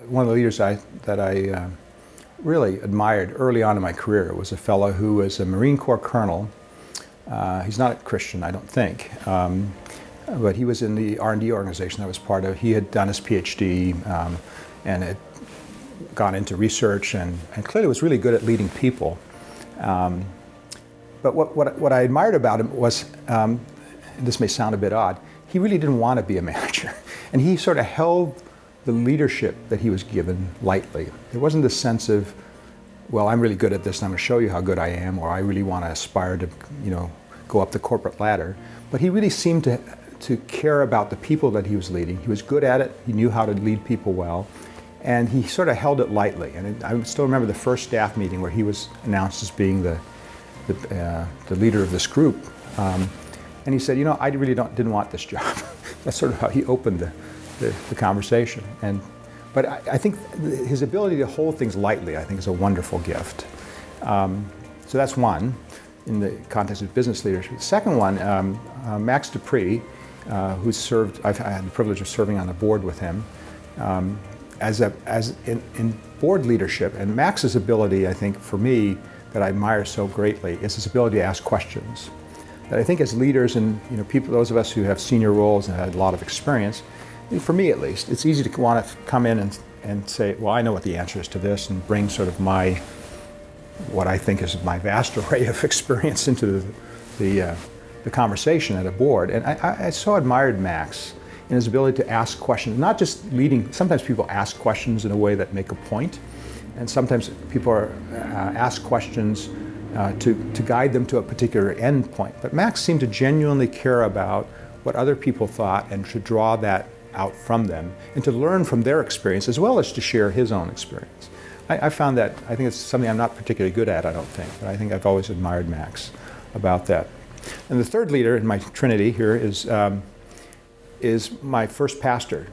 One of the leaders that I really admired early on in my career was a fellow who was a Marine Corps colonel. He's not a Christian, I don't think, but he was in the R&D organization I was part of. He had done his PhD and had gone into research and clearly was really good at leading people. But what I admired about him was, and this may sound a bit odd, he really didn't want to be a manager. And he sort of held the leadership that he was given lightly. There wasn't this sense of, well, I'm really good at this and I'm going to show you how good I am, or I really want to aspire to, go up the corporate ladder. But he really seemed to care about the people that he was leading. He was good at it. He knew how to lead people well. And he sort of held it lightly. And I still remember the first staff meeting where he was announced as being the leader of this group. And he said, I really didn't want this job. That's sort of how he opened the conversation. But I think his ability to hold things lightly, I think, is a wonderful gift. So that's one in the context of business leadership. The second one, Max Dupree, who served, I had the privilege of serving on the board with him, in board leadership. And Max's ability, I think, for me, that I admire so greatly, is his ability to ask questions. That I think as leaders and people, those of us who have senior roles and had a lot of experience, for me at least, it's easy to want to come in and say, well, I know what the answer is to this, and bring sort of what I think is my vast array of experience into the conversation at a board. And I so admired Max in his ability to ask questions, not just leading. Sometimes people ask questions in a way that make a point, and sometimes people ask questions to guide them to a particular end point. But Max seemed to genuinely care about what other people thought and to draw that out from them and to learn from their experience as well as to share his own experience. I found that, I think it's something I'm not particularly good at, I don't think, but I think I've always admired Max about that. And the third leader in my trinity here is my first pastor,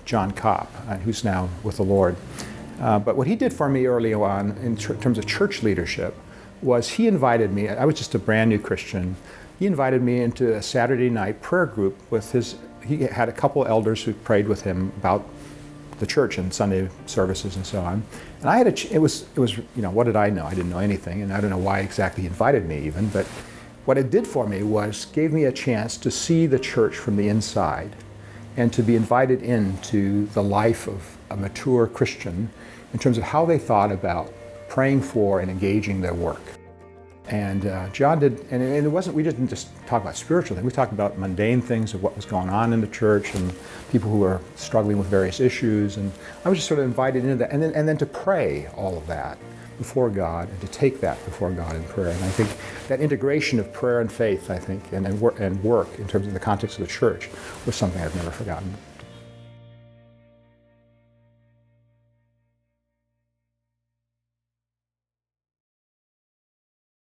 John Kopp, who's now with the Lord. But what he did for me early on in terms of church leadership was he invited me. I was just a brand new Christian. He invited me into a Saturday night prayer group with he had a couple elders who prayed with him about the church and Sunday services and so on. And I had it was what did I know? I didn't know anything, and I don't know why exactly he invited me even, but what it did for me was gave me a chance to see the church from the inside and to be invited into the life of a mature Christian in terms of how they thought about praying for and engaging their work. And John did, and it wasn't, we didn't just talk about spiritual things, we talked about mundane things of what was going on in the church and people who were struggling with various issues. And I was just sort of invited into that, and then to pray all of that before God and to take that before God in prayer. And I think that integration of prayer and faith, I think, and work in terms of the context of the church was something I've never forgotten.